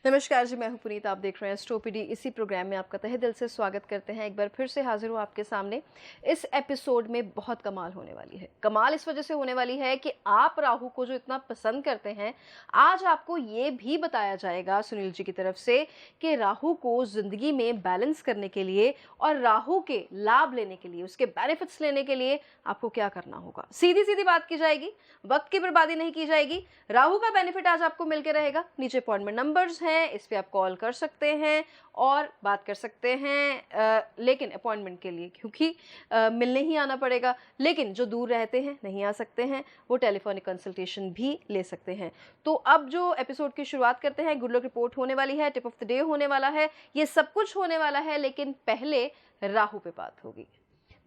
नमस्कार जी, मैं हूं पुनीत। आप देख रहे हैं एस्ट्रोपीडी। इसी प्रोग्राम में आपका तहे दिल से स्वागत करते हैं। एक बार फिर से हाजिर हूं आपके सामने। इस एपिसोड में बहुत कमाल होने वाली है। कमाल इस वजह से होने वाली है कि आप राहु को जो इतना पसंद करते हैं, आज आपको ये भी बताया जाएगा सुनील जी की तरफ से कि राहु को जिंदगी में बैलेंस करने के लिए और राहु के लाभ लेने के लिए, उसके बेनिफिट्स लेने के लिए आपको क्या करना होगा। सीधी सीधी बात की जाएगी, वक्त की बर्बादी नहीं की जाएगी। राहु का बेनिफिट आज आपको मिलकर रहेगा। नीचे अपॉइंटमेंट नंबर्स हैं, इस पे आप कॉल कर सकते हैं और बात कर सकते हैं, लेकिन अपॉइंटमेंट के लिए, क्योंकि मिलने ही आना पड़ेगा। लेकिन जो दूर रहते हैं, नहीं आ सकते हैं, वो टेलीफोनिक कंसल्टेशन भी ले सकते हैं। तो अब जो एपिसोड की शुरुआत करते हैं, गुड लक रिपोर्ट होने वाली है, टिप ऑफ द डे होने वाला है, ये सब कुछ होने वाला है, लेकिन पहले राहु पे बात होगी।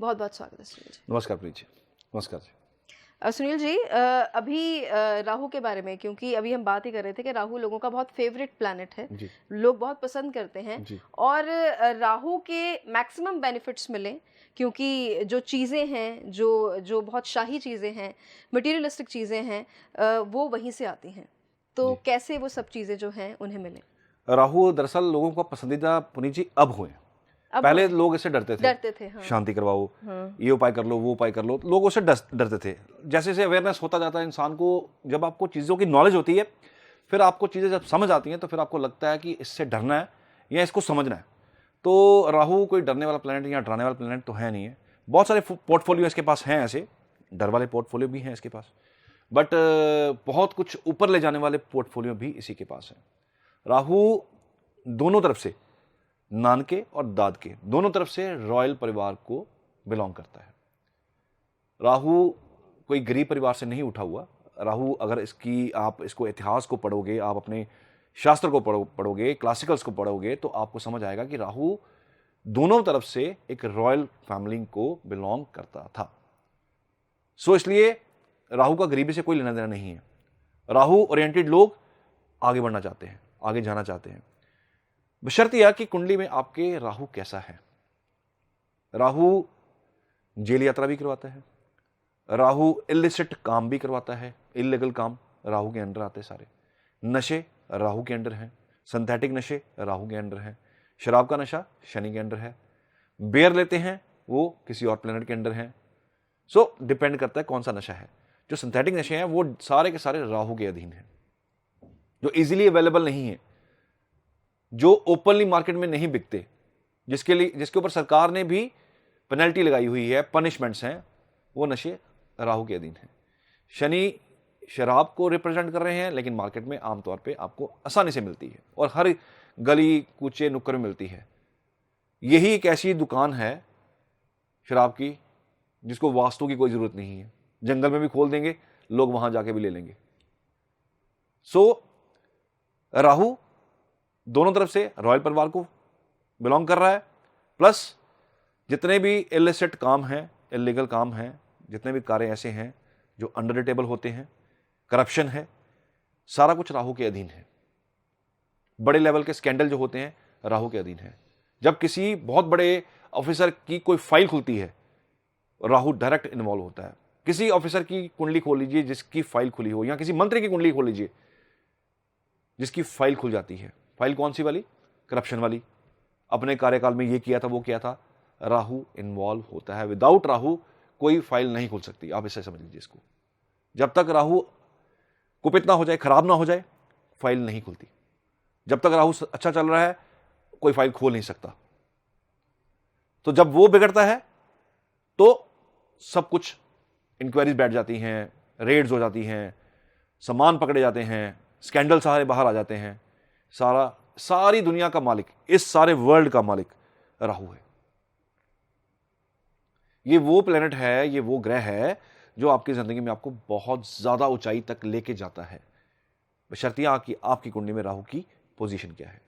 बहुत बहुत स्वागत है सुनील जी। नमस्कार प्रीत जी। नमस्कार जी। सुनील जी, अभी राहु के बारे में, क्योंकि अभी हम बात ही कर रहे थे कि राहु लोगों का बहुत फेवरेट प्लैनेट है, जी। लोग बहुत पसंद करते हैं जी। और राहु के मैक्सिमम बेनिफिट्स मिले, क्योंकि जो चीज़ें हैं, जो जो बहुत शाही चीज़ें हैं, मटेरियलिस्टिक चीज़ें हैं, वो वहीं से आती हैं। तो जी। कैसे वो सब चीज़ें जो हैं उन्हें मिले? राहु दरअसल लोगों का पसंदीदा पुनीत जी अब हुए। अब पहले लोग इससे डरते थे। हाँ। शांति करवाओ, हाँ। ये उपाय कर लो, वो उपाय कर लो, लोग उससे डरते थे। जैसे जैसे अवेयरनेस होता जाता है इंसान को, जब आपको चीज़ों की नॉलेज होती है, फिर आपको चीज़ें जब समझ आती हैं तो फिर आपको लगता है कि इससे डरना है या इसको समझना है। तो राहु कोई डरने वाला प्लैनेट या डराने वाला प्लैनेट तो है नहीं है। बहुत सारे पोर्टफोलियो इसके पास हैं, ऐसे डर वाले पोर्टफोलियो भी हैं इसके पास, बट बहुत कुछ ऊपर ले जाने वाले पोर्टफोलियो भी इसी के पास हैं। राहु दोनों तरफ से, नानके और दादके दोनों तरफ से रॉयल परिवार को बिलोंग करता है। राहु कोई गरीब परिवार से नहीं उठा हुआ। राहु, अगर आप इसको इतिहास को पढ़ोगे, आप अपने शास्त्र को पढ़ोगे, क्लासिकल्स को पढ़ोगे, तो आपको समझ आएगा कि राहु दोनों तरफ से एक रॉयल फैमिली को बिलोंग करता था। सो इसलिए राहु का गरीबी से कोई लेना देना नहीं है। राहु ओरिएंटेड लोग आगे बढ़ना चाहते हैं, आगे जाना चाहते हैं, बशर्ते यह कि कुंडली में आपके राहु कैसा है। राहु जेल यात्रा भी करवाता है, राहु इलिसिट काम भी करवाता है, इलीगल काम राहु के अंडर आते हैं सारे। नशे राहु के अंडर हैं, सिंथेटिक नशे राहु के अंडर हैं, शराब का नशा शनि के अंडर है, बेयर लेते हैं वो किसी और प्लेनेट के अंडर हैं। सो डिपेंड करता है कौन सा नशा है। जो सिंथेटिक नशे हैं वो सारे के सारे राहु के अधीन हैं, जो इजीली अवेलेबल नहीं है, जो ओपनली मार्केट में नहीं बिकते, जिसके ऊपर सरकार ने भी पेनल्टी लगाई हुई है, पनिशमेंट्स हैं, वो नशे राहु के अधीन हैं। शनि शराब को रिप्रेजेंट कर रहे हैं, लेकिन मार्केट में आमतौर पे आपको आसानी से मिलती है और हर गली कूचे नुक्कड़ में मिलती है। यही एक ऐसी दुकान है शराब की जिसको वास्तु की कोई जरूरत नहीं है, जंगल में भी खोल देंगे, लोग वहां जाके भी ले लेंगे। सो राहु दोनों तरफ से रॉयल परिवार को बिलोंग कर रहा है, प्लस जितने भी इलिसिट काम हैं, इलीगल काम हैं, जितने भी कार्य ऐसे हैं जो अंडर द टेबल होते हैं, करप्शन है, सारा कुछ राहु के अधीन है। बड़े लेवल के स्कैंडल जो होते हैं राहु के अधीन है। जब किसी बहुत बड़े ऑफिसर की कोई फाइल खुलती है, राहु डायरेक्ट इन्वॉल्व होता है। किसी ऑफिसर की कुंडली खोल लीजिए जिसकी फाइल खुली हो, या किसी मंत्री की कुंडली खोल लीजिए जिसकी फाइल खुल जाती है। फाइल कौन सी वाली? करप्शन वाली। अपने कार्यकाल में ये किया था, वो किया था, राहु इन्वॉल्व होता है। विदाउट राहु कोई फाइल नहीं खुल सकती, आप इसे समझ लीजिए इसको। जब तक राहु कुपित ना हो जाए, खराब ना हो जाए, फाइल नहीं खुलती। जब तक राहु अच्छा चल रहा है, कोई फाइल खोल नहीं सकता। तो जब वो बिगड़ता है तो सब कुछ, इंक्वायरीज बैठ जाती हैं, रेड्स हो जाती हैं, सामान पकड़े जाते हैं, स्कैंडल सारे बाहर आ जाते हैं। सारी दुनिया का मालिक, इस सारे वर्ल्ड का मालिक राहु है। ये वो प्लेनेट है, ये वो ग्रह है जो आपकी जिंदगी में आपको बहुत ज्यादा ऊंचाई तक लेके जाता है, बशर्ते कि आपकी कुंडली में राहु की पोजीशन क्या है।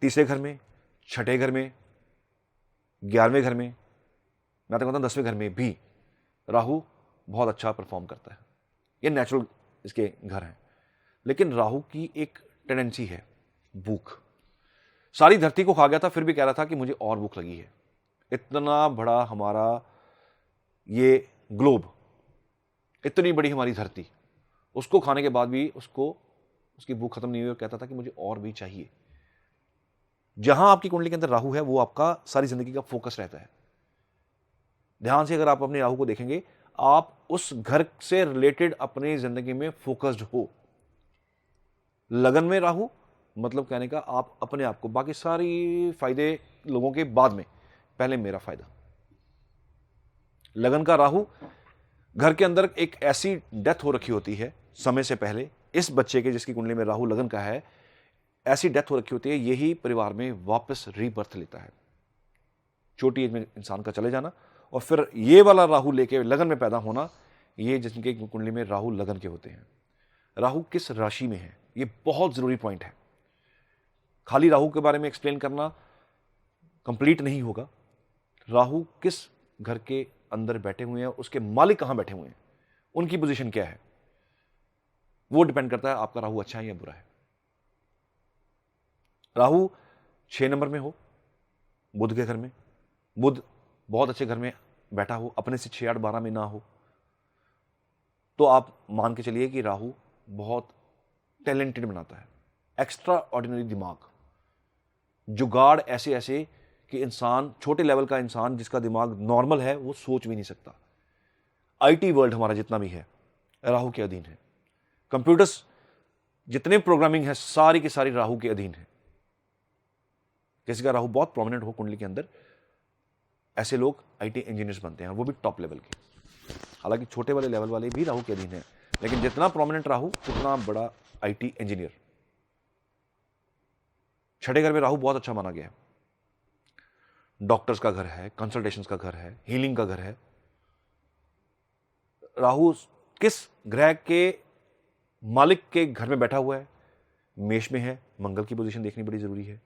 तीसरे घर में, छठे घर में, 11वें घर में, मैं तो कहता हूं 10वें घर में भी राहु बहुत अच्छा परफॉर्म करता है। ये नेचुरल इसके घर हैं। लेकिन राहु की एक टेंडेंसी है, भूख। सारी धरती को खा गया था, फिर भी कह रहा था कि मुझे और भूख लगी है। इतना बड़ा हमारा ये ग्लोब, इतनी बड़ी हमारी धरती, उसको खाने के बाद भी उसको उसकी भूख खत्म नहीं हुई और कहता था कि मुझे और भी चाहिए। जहां आपकी कुंडली के अंदर राहु है वो आपका सारी जिंदगी का फोकस रहता है। ध्यान से अगर आप अपने राहु को देखेंगे, आप उस घर से रिलेटेड अपनी जिंदगी में फोकस्ड हो। लगन में राहु मतलब कहने का आप अपने आप को, बाकी सारी फायदे लोगों के बाद में, पहले मेरा फायदा। लगन का राहु, घर के अंदर एक ऐसी डेथ हो रखी होती है समय से पहले, इस बच्चे के जिसकी कुंडली में राहु लगन का है, ऐसी डेथ हो रखी होती है, यही परिवार में वापस रीबर्थ लेता है। छोटी एज में इंसान का चले जाना और फिर ये वाला राहु लेके लगन में पैदा होना, ये जिनके कुंडली में राहु लगन के होते हैं। राहु किस राशि में है, ये बहुत जरूरी पॉइंट है। खाली राहु के बारे में एक्सप्लेन करना कंप्लीट नहीं होगा। राहु किस घर के अंदर बैठे हुए हैं, उसके मालिक कहां बैठे हुए हैं, उनकी पोजीशन क्या है, वो डिपेंड करता है आपका राहु अच्छा है या बुरा है। राहु 6 नंबर में हो, बुध के घर में, बुध बहुत अच्छे घर में बैठा हो, अपने से 6, 8, 12 में ना हो, तो आप मान के चलिए कि राहु बहुत टैलेंटेड बनाता है। एक्स्ट्रा ऑर्डिनरी दिमाग, जुगाड़ ऐसे ऐसे कि इंसान, छोटे लेवल का इंसान जिसका दिमाग नॉर्मल है, वो सोच भी नहीं सकता। आईटी वर्ल्ड हमारा जितना भी है राहु के अधीन है। कंप्यूटर्स जितने प्रोग्रामिंग है सारी की सारी राहु के अधीन है। किसी का राहु बहुत प्रोमिनेंट हो कुंडली के अंदर, ऐसे लोग आईटी इंजीनियर्स बनते हैं, वो भी टॉप लेवल के। हालांकि छोटे वाले लेवल वाले भी राहु के अधीन है, लेकिन जितना प्रोमिनेंट राहु उतना बड़ा आईटी इंजीनियर। छठे घर में राहु बहुत अच्छा माना गया है। डॉक्टर्स का घर है, कंसल्टेशंस का घर है, हीलिंग का घर है। राहु किस ग्रह के मालिक के घर में बैठा हुआ है? मेष में है, मंगल की पोजीशन देखनी बड़ी जरूरी है।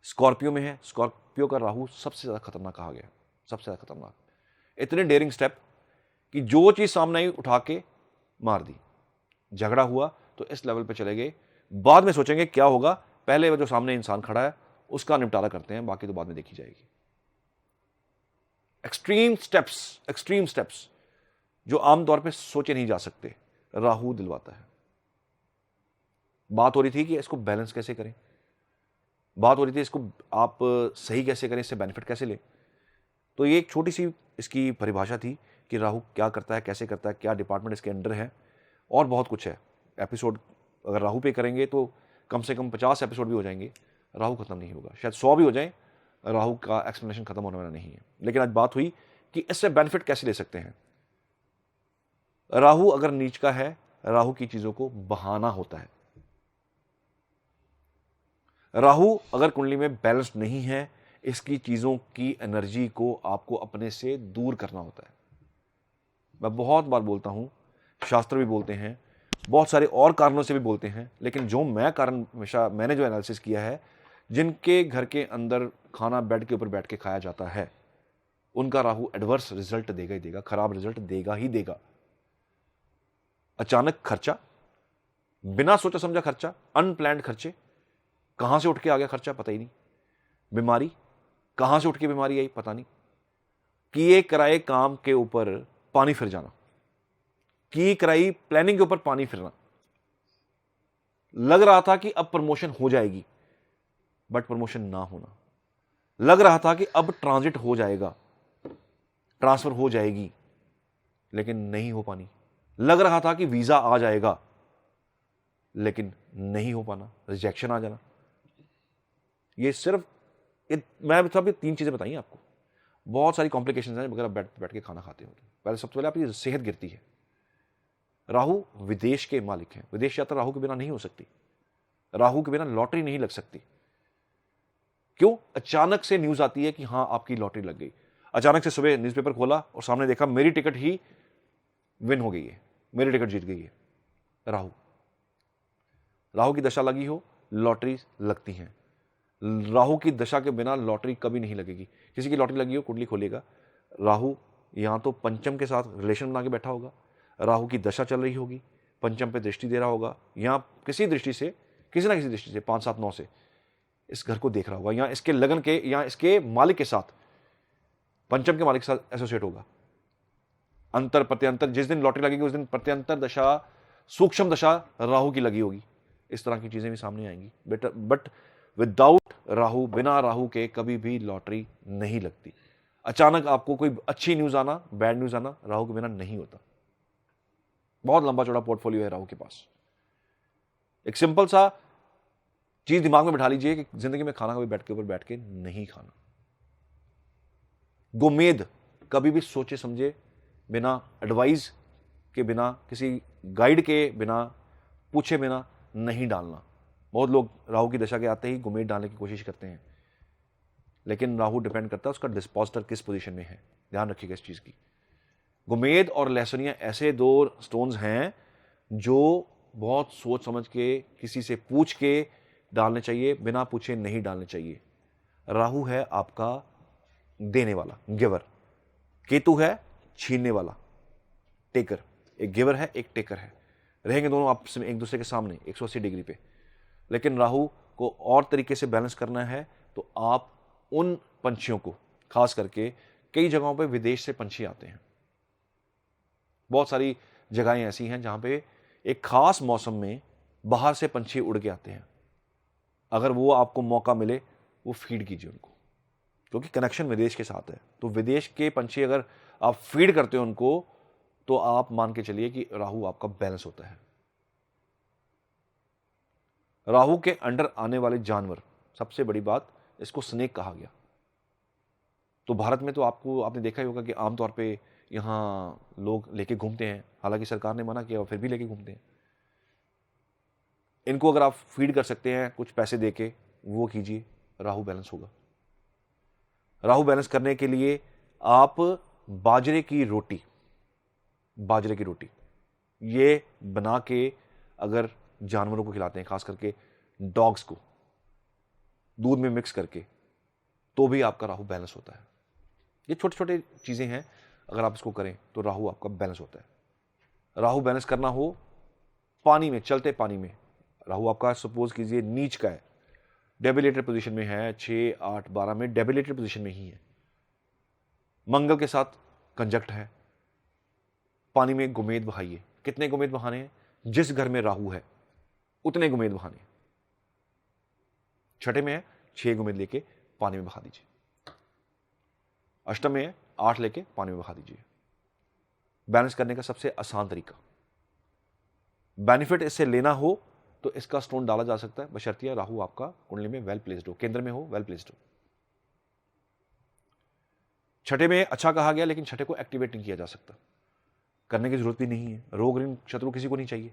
स्कॉर्पियो में है, स्कॉर्पियो का राहु सबसे ज्यादा खतरनाक कहा गया, सबसे ज्यादा खतरनाक। इतने डेयरिंग स्टेप कि जो चीज सामने आई उठा के मार दी। झगड़ा हुआ तो इस लेवल पे चले गए, बाद में सोचेंगे क्या होगा, पहले वो जो सामने इंसान खड़ा है उसका निपटारा करते हैं, बाकी तो बाद में देखी जाएगी। एक्सट्रीम स्टेप्स जो आमतौर पे सोचे नहीं जा सकते, राहु दिलवाता है। बात हो रही थी कि इसको बैलेंस कैसे करें, बात हो रही थी इसको आप सही कैसे करें, इससे बेनिफिट कैसे लें। तो ये एक छोटी सी इसकी परिभाषा थी कि राहु क्या करता है, कैसे करता है, क्या डिपार्टमेंट इसके अंडर है, और बहुत कुछ है। एपिसोड अगर राहु पे करेंगे तो कम से कम 50 एपिसोड भी हो जाएंगे, राहु खत्म नहीं होगा। शायद 100 भी हो जाए, राहु का एक्सप्लेनेशन खत्म होने वाला नहीं है। लेकिन आज बात हुई कि इससे बेनिफिट कैसे ले सकते हैं। राहु अगर नीच का है, राहु की चीजों को बहाना होता है। राहु अगर कुंडली में बैलेंस नहीं है, इसकी चीजों की एनर्जी को आपको अपने से दूर करना होता है। मैं बहुत बार बोलता हूं, शास्त्र भी बोलते हैं, बहुत सारे और कारणों से भी बोलते हैं, लेकिन जो मैं कारण हमेशा मैंने जो एनालिसिस किया है, जिनके घर के अंदर खाना बेड के ऊपर बैठ के खाया जाता है, उनका राहु एडवर्स रिजल्ट देगा ही देगा, खराब रिजल्ट देगा ही देगा। अचानक खर्चा, बिना सोचा समझा खर्चा, अनप्लैंड खर्चे, कहां से उठ के आ गया खर्चा पता ही नहीं। बीमारी, कहां से उठ के बीमारी आई पता नहीं। किए कराए काम के ऊपर पानी फिर जाना, की कराई प्लानिंग के ऊपर पानी फिरना। लग रहा था कि अब प्रमोशन हो जाएगी, बट प्रमोशन ना होना। लग रहा था कि अब ट्रांजिट हो जाएगा, ट्रांसफर हो जाएगी, लेकिन नहीं हो पानी। लग रहा था कि वीजा आ जाएगा, लेकिन नहीं हो पाना, रिजेक्शन आ जाना। ये सिर्फ मैं सब 3 चीजें बताई आपको। बहुत सारी कॉम्प्लिकेशंस हैं अगर आप बैठ के खाना खाते हो तो। पहले सबसे पहले आपकी सेहत गिरती है। राहु विदेश के मालिक हैं, विदेश यात्रा राहु के बिना नहीं हो सकती। राहु के बिना लॉटरी नहीं लग सकती। क्यों? अचानक से न्यूज आती है कि हां आपकी लॉटरी लग गई। अचानक से सुबह न्यूज़पेपर खोला और सामने देखा मेरी टिकट ही विन हो गई है, मेरी टिकट जीत गई है। राहु, राहु की दशा लगी हो, लॉटरी लगती है। राहु की दशा के बिना लॉटरी कभी नहीं लगेगी। किसी की लॉटरी लगी हो, कुंडली खोलिएगा, राहु यहां तो पंचम के साथ रिलेशन बना के बैठा होगा, राहु की दशा चल रही होगी, पंचम पे दृष्टि दे रहा होगा, यहां किसी दृष्टि से, किसी ना किसी दृष्टि से 5, 7, 9 से इस घर को देख रहा होगा, यहां इसके लगन के, यहां इसके मालिक के साथ, पंचम के मालिक के साथ एसोसिएट होगा। अंतर प्रत्यंतर, जिस दिन लॉटरी लगेगी उस दिन प्रत्यंतर दशा, सूक्ष्म दशा राहु की लगी होगी। इस तरह की चीज़ें भी सामने आएंगी बेटर, बट विदाउट राहु, बिना राहु के कभी भी लॉटरी नहीं लगती। अचानक आपको कोई अच्छी न्यूज़ आना, बैड न्यूज़ आना राहु के बिना नहीं होता। बहुत लंबा चौड़ा पोर्टफोलियो है राहु के पास। एक सिंपल सा चीज दिमाग में बिठा लीजिए कि जिंदगी में खाना कभी बेड के ऊपर बैठ के नहीं खाना। गुमेद कभी भी सोचे समझे बिना, एडवाइस के बिना, किसी गाइड के बिना, पूछे बिना नहीं डालना। बहुत लोग राहु की दशा के आते ही गुमेद डालने की कोशिश करते हैं, लेकिन राहु डिपेंड करता है उसका डिस्पोजिटर किस पोजीशन में है। ध्यान रखिएगा इस चीज की। गुमेद और लहसुनिया ऐसे दो स्टोन्स हैं जो बहुत सोच समझ के, किसी से पूछ के डालने चाहिए, बिना पूछे नहीं डालने चाहिए। राहु है आपका देने वाला, गिवर। केतु है छीनने वाला, टेकर। एक गिवर है, एक टेकर है, रहेंगे दोनों आपस में एक दूसरे के सामने 180 डिग्री पे। लेकिन राहु को और तरीके से बैलेंस करना है तो आप उन पंछियों को, खास करके कई जगहों पे विदेश से पंछी आते हैं। बहुत सारी जगहें ऐसी हैं जहां पे एक खास मौसम में बाहर से पंछी उड़ के आते हैं। अगर वो आपको मौका मिले, वो फीड कीजिए उनको, क्योंकि कनेक्शन विदेश के साथ है। तो विदेश के पंछी अगर आप फीड करते हो उनको, तो आप मान के चलिए कि राहु आपका बैलेंस होता है। राहु के अंडर आने वाले जानवर, सबसे बड़ी बात, इसको स्नेक कहा गया। तो भारत में तो आपने देखा ही होगा कि आमतौर पे यहां लोग लेके घूमते हैं, हालांकि सरकार ने मना किया और फिर भी लेके घूमते हैं। इनको अगर आप फीड कर सकते हैं कुछ पैसे देके, वो कीजिए, राहु बैलेंस होगा। राहु बैलेंस करने के लिए आप बाजरे की रोटी ये बना के अगर जानवरों को खिलाते हैं, खास करके डॉग्स को, दूध में मिक्स करके, तो भी आपका राहु बैलेंस होता है। ये छोटे छोटे चीजें हैं, अगर आप इसको करें तो राहु आपका बैलेंस होता है। राहु बैलेंस करना हो पानी में, चलते पानी में, राहु आपका सपोज कीजिए नीच का है, डेबिलेटेड पोजीशन में है, 6, 8, 12 में डेबिलेटेड पोजीशन में ही है, मंगल के साथ कंजक्ट है, पानी में गुमेद बहाइए। कितने गुमेद बहाने हैं? जिस घर में राहु है उतने गुमेद बहाने। छठे में है 6 गुमेद लेके पानी में बहा दीजिए। अष्टम में है 8 लेके पानी में बहा दीजिए। बैलेंस करने का सबसे आसान तरीका। बेनिफिट इससे लेना हो तो इसका स्टोन डाला जा सकता है, बशर्तिया राहु आपका कुंडली में वेल प्लेस्ड हो, केंद्र में हो, वेल प्लेस्ड हो। छठे में अच्छा कहा गया, लेकिन छठे को एक्टिवेट नहीं किया जा सकता, करने की जरूरत भी नहीं है। रोग ऋण शत्रु किसी को नहीं चाहिए।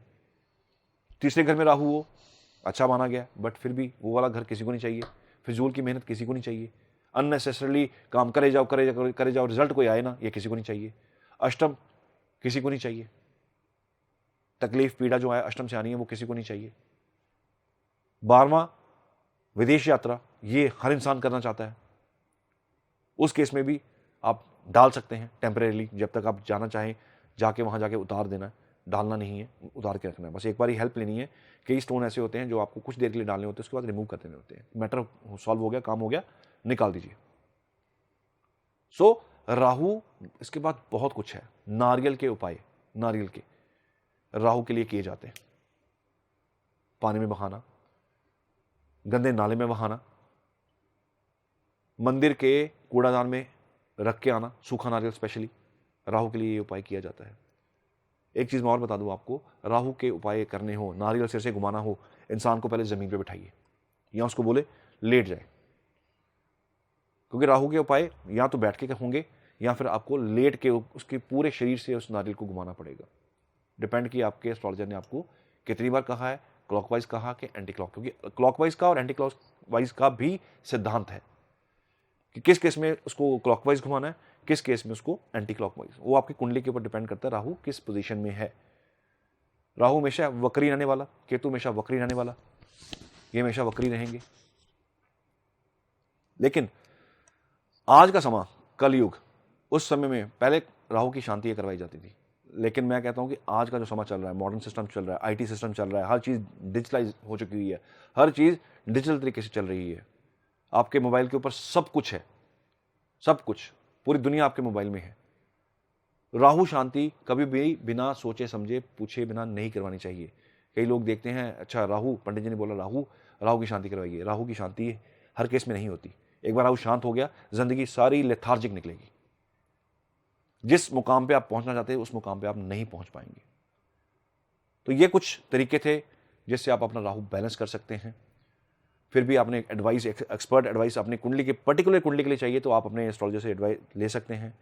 तीसरे घर में राहु हो, अच्छा माना गया, बट फिर भी वो वाला घर किसी को नहीं चाहिए। फिजूल की मेहनत किसी को नहीं चाहिए। अननेसेसरली काम करे जाओ, रिजल्ट कोई आए ना, ये किसी को नहीं चाहिए। अष्टम किसी को नहीं चाहिए। तकलीफ पीड़ा जो है अष्टम से आनी है, वो किसी को नहीं चाहिए। 12वां विदेश यात्रा, ये हर इंसान करना चाहता है। उस केस में भी आप डाल सकते हैं टेम्परेरीली, जब तक आप जाना चाहें जाके वहां जाके उतार देना है, डालना नहीं है, उतार के रखना है। बस एक बार ही हेल्प लेनी है। कई स्टोन ऐसे होते हैं जो आपको कुछ देर के लिए डालने होते हैं, उसके बाद रिमूव कर देने होते हैं। मैटर सॉल्व हो गया, काम हो गया, निकाल दीजिए। सो राहु, इसके बाद बहुत कुछ है। नारियल के उपाय, नारियल के राहु के लिए किए जाते हैं। पानी में बहाना, गंदे नाले में बहाना, मंदिर के कूड़ादान में रख के आना, सूखा नारियल स्पेशली, राहु के लिए ये उपाय किया जाता है। एक चीज मैं और बता दूं आपको, राहु के उपाय करने हो, नारियल सिर से घुमाना हो, इंसान को पहले जमीन पे बिठाइए या उसको बोले लेट जाए, क्योंकि राहु के उपाय या तो बैठ के होंगे या फिर आपको लेट के उसके पूरे शरीर से उस नारियल को घुमाना पड़ेगा। डिपेंड किया आपके एस्ट्रोलॉजर ने आपको कितनी बार कहा है, क्लॉकवाइज कहा कि एंटी क्लॉक, क्योंकि क्लॉकवाइज का और एंटी क्लॉकवाइज का भी सिद्धांत है कि किस केस में उसको क्लॉकवाइज घुमाना है, किस केस में उसको एंटी क्लॉकवाइज। वो आपकी कुंडली के ऊपर डिपेंड करता है राहु किस पोजीशन में है। राहु हमेशा वक्री रहने वाला, केतु हमेशा वक्री रहने वाला, ये हमेशा वक्री रहेंगे। लेकिन आज का समय कलयुग, उस समय में पहले राहु की शांति करवाई जाती थी, लेकिन मैं कहता हूं कि आज का जो समय चल रहा है, मॉडर्न सिस्टम चल रहा है, आईटी सिस्टम चल रहा है, हर चीज डिजिटलाइज हो चुकी हुई है, हर चीज डिजिटल तरीके से चल रही है। आपके मोबाइल के ऊपर सब कुछ है, सब कुछ, पूरी दुनिया आपके मोबाइल में है। राहु शांति कभी भी बिना सोचे समझे पूछे बिना नहीं करवानी चाहिए, कई लोग देखते हैं, अच्छा राहु, पंडित जी ने बोला राहु की शांति करवाइए। राहु की शांति हर केस में नहीं होती। एक बार राहु शांत हो गया, जिंदगी सारी लेथार्जिक निकलेगी। जिस मुकाम पे आप पहुंचना चाहते हैं उस मुकाम पे आप नहीं पहुंच पाएंगे। तो ये कुछ तरीके थे जिससे आप अपना राहु बैलेंस कर सकते हैं। फिर भी आपने एडवाइस, एक्सपर्ट एडवाइस अपनी कुंडली के, पर्टिकुलर कुंडली के लिए चाहिए तो आप अपने एस्ट्रोलॉजर से एडवाइस ले सकते हैं।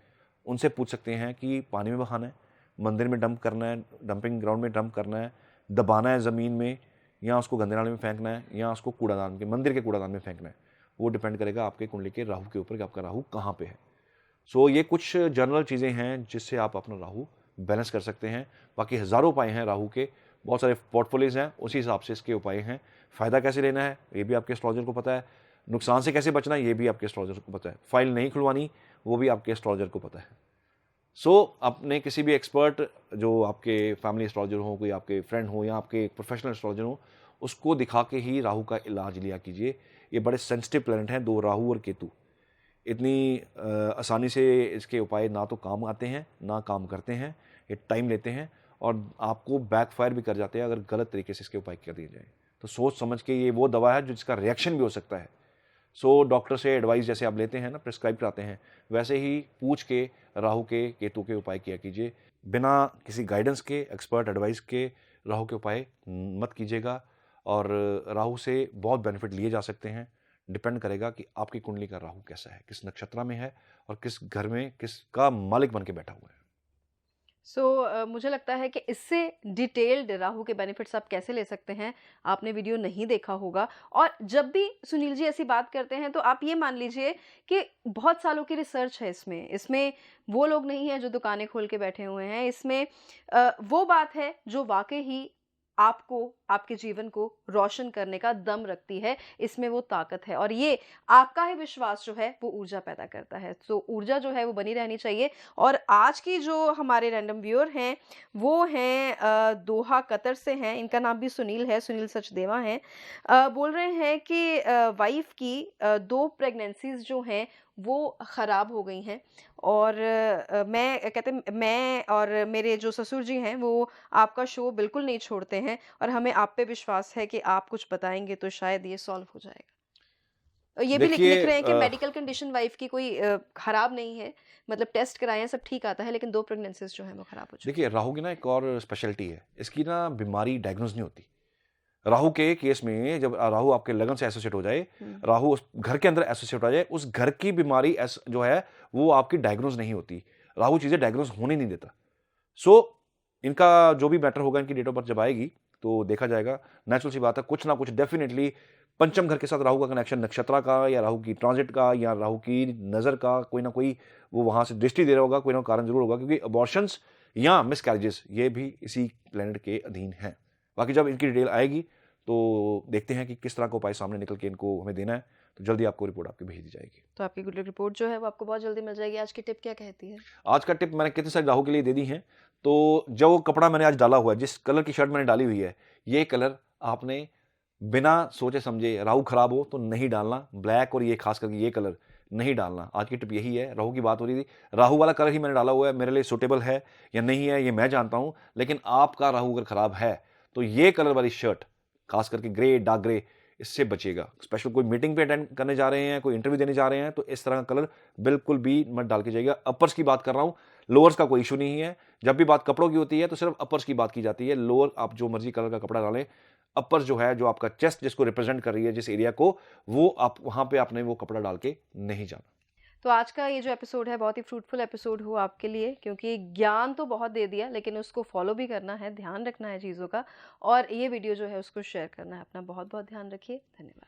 उनसे पूछ सकते हैं कि पानी में बहाना है, मंदिर में डंप करना है, डंपिंग ग्राउंड में डंप करना है, दबाना है ज़मीन में, या उसको गंदे नाले में फेंकना है, या उसको कूड़ादान के, मंदिर के कूड़ादान में फेंकना है। वो डिपेंड करेगा आपके कुंडली के राहु के ऊपर कि आपका राहु कहाँ पे है। सो ये कुछ जनरल चीज़ें हैं जिससे आप अपना राहु बैलेंस कर सकते हैं। बाकी हज़ारों उपाय हैं राहु के, बहुत सारे पोर्टफोलियोज हैं, उसी हिसाब से इसके उपाय हैं। फ़ायदा कैसे लेना है ये भी आपके एस्ट्रोलॉजर को पता है, नुकसान से कैसे बचना है ये भी आपके एस्ट्रोलॉजर को पता है, फाइल नहीं खुलवानी वो भी आपके एस्ट्रोलॉजर को पता है। सो अपने किसी भी एक्सपर्ट, जो आपके फैमिली एस्ट्रोलॉजर हो, कोई आपके फ्रेंड हो, या आपके प्रोफेशनल एस्ट्रोलॉजर हो, उसको दिखा के ही राहु का इलाज लिया कीजिए। ये बड़े सेंसिटिव प्लैनेट हैं, दो राहु और केतु। इतनी आसानी से इसके उपाय ना तो काम आते हैं ना काम करते हैं, ये टाइम लेते हैं और आपको बैकफायर भी कर जाते हैं अगर गलत तरीके से इसके उपाय कर दिए जाए। तो सोच समझ के, ये वो दवा है जिसका रिएक्शन भी हो सकता है। सो डॉक्टर से एडवाइस जैसे आप लेते हैं ना, प्रिस्क्राइब कराते हैं, वैसे ही पूछ के राहु के केतु के उपाय किया कीजिए। बिना किसी गाइडेंस के, एक्सपर्ट एडवाइस के राहु के उपाय मत कीजिएगा। और राहु से बहुत बेनिफिट लिए जा सकते हैं। डिपेंड करेगा कि आपकी कुंडली का राहु कैसा है, किस नक्षत्र में है और किस घर में किसका मालिक बन के बैठा हुआ है। मुझे लगता है कि इससे डिटेल्ड राहु के बेनिफिट्स आप कैसे ले सकते हैं, आपने वीडियो नहीं देखा होगा। और जब भी सुनील जी ऐसी बात करते हैं तो आप ये मान लीजिए कि बहुत सालों की रिसर्च है इसमें। इसमें वो लोग नहीं हैं जो दुकानें खोल के बैठे हुए हैं। इसमें वो बात है जो वाकई ही आपको, आपके जीवन को रोशन करने का दम रखती है। इसमें वो ताकत है और ये आपका ही विश्वास जो है वो ऊर्जा पैदा करता है। तो ऊर्जा जो है वो बनी रहनी चाहिए। और आज की जो हमारे रैंडम व्यूअर हैं वो हैं दोहा कतर से हैं, इनका नाम भी सुनील है, सुनील सचदेवा हैं। बोल रहे हैं कि वाइफ की 2 प्रेगनेंसीज जो हैं वो ख़राब हो गई हैं। और मैं और मेरे जो ससुर जी हैं वो आपका शो बिल्कुल नहीं छोड़ते हैं और हमें आप पे विश्वास है कि आप कुछ बताएंगे तो शायद ये सॉल्व हो जाएगा। ये भी लिख देखिए रहे हैं कि मेडिकल कंडीशन वाइफ की कोई खराब नहीं है, मतलब टेस्ट कराए हैं सब ठीक आता है, लेकिन 2 प्रेगनेंसीज जो हैं वो खराब हो चुकी देखिए, राहु की ना एक और स्पेशलिटी है, इसकी ना बीमारी डायग्नोज नहीं होती। राहु के केस में जब राहु आपके लगन से एसोसिएट हो जाए, हैं। राहु उस घर के अंदर एसोसिएट हो जाए, उस घर की बीमारी जो है वो आपकी डायग्नोज नहीं होती। राहु चीज़ें डायग्नोज होने नहीं देता। सो इनका जो भी मैटर होगा, इनकी डेट ऑफ बर्थ जब आएगी तो देखा जाएगा। नेचुरल सी बात है, कुछ ना कुछ डेफिनेटली पंचम घर के साथ राहु का कनेक्शन, नक्षत्र का या राहु की ट्रांजिट का या राहु की नज़र का, कोई ना कोई वो वहाँ से दृष्टि दे रहा होगा, कोई ना कारण जरूर होगा, क्योंकि अबॉर्शंस या मिसकैरेजेस ये भी इसी प्लेनेट के अधीन हैं। बाकी जब इनकी डिटेल आएगी तो देखते हैं कि किस तरह का उपाय सामने निकल के इनको हमें देना है। तो जल्दी आपको रिपोर्ट आपकी भेज दी जाएगी। तो आपकी गुड रिपोर्ट जो है वो आपको बहुत जल्दी मिल जाएगी। आज की टिप क्या कहती है? आज का टिप मैंने कितने सारे राहु के लिए दे दी हैं। तो जो कपड़ा मैंने आज डाला हुआ है, जिस कलर की शर्ट मैंने डाली हुई है, ये कलर आपने बिना सोचे समझे, राहु खराब हो तो नहीं डालना। ब्लैक और ये खास करके ये कलर नहीं डालना। आज की टिप यही है। राहु की बात हो रही थी, राहु वाला कलर ही मैंने डाला हुआ है। मेरे लिए सूटेबल है या नहीं है ये मैं जानता हूं, लेकिन आपका राहु अगर खराब है तो ये कलर वाली शर्ट, खास करके ग्रे, डार्क ग्रे, इससे बचेगा। स्पेशल कोई मीटिंग पे अटेंड करने जा रहे हैं, कोई इंटरव्यू देने जा रहे हैं, तो इस तरह का कलर बिल्कुल भी मत डाल के जाइएगा। अपर्स की बात कर रहा हूं, लोअर्स का कोई इशू नहीं है। जब भी बात कपड़ों की होती है तो सिर्फ अपर्स की बात की जाती है। लोअर आप जो मर्जी कलर का कपड़ा डालें, अपर्स जो है, जो आपका चेस्ट जिसको रिप्रेजेंट कर रही है, जिस एरिया को, वो आप वहां पे आपने वो कपड़ा डाल के नहीं जाना। तो आज का ये जो एपिसोड है बहुत ही फ्रूटफुल एपिसोड हुआ आपके लिए, क्योंकि ज्ञान तो बहुत दे दिया लेकिन उसको फॉलो भी करना है, ध्यान रखना है चीज़ों का, और ये वीडियो जो है उसको शेयर करना है। अपना बहुत बहुत ध्यान रखिए। धन्यवाद।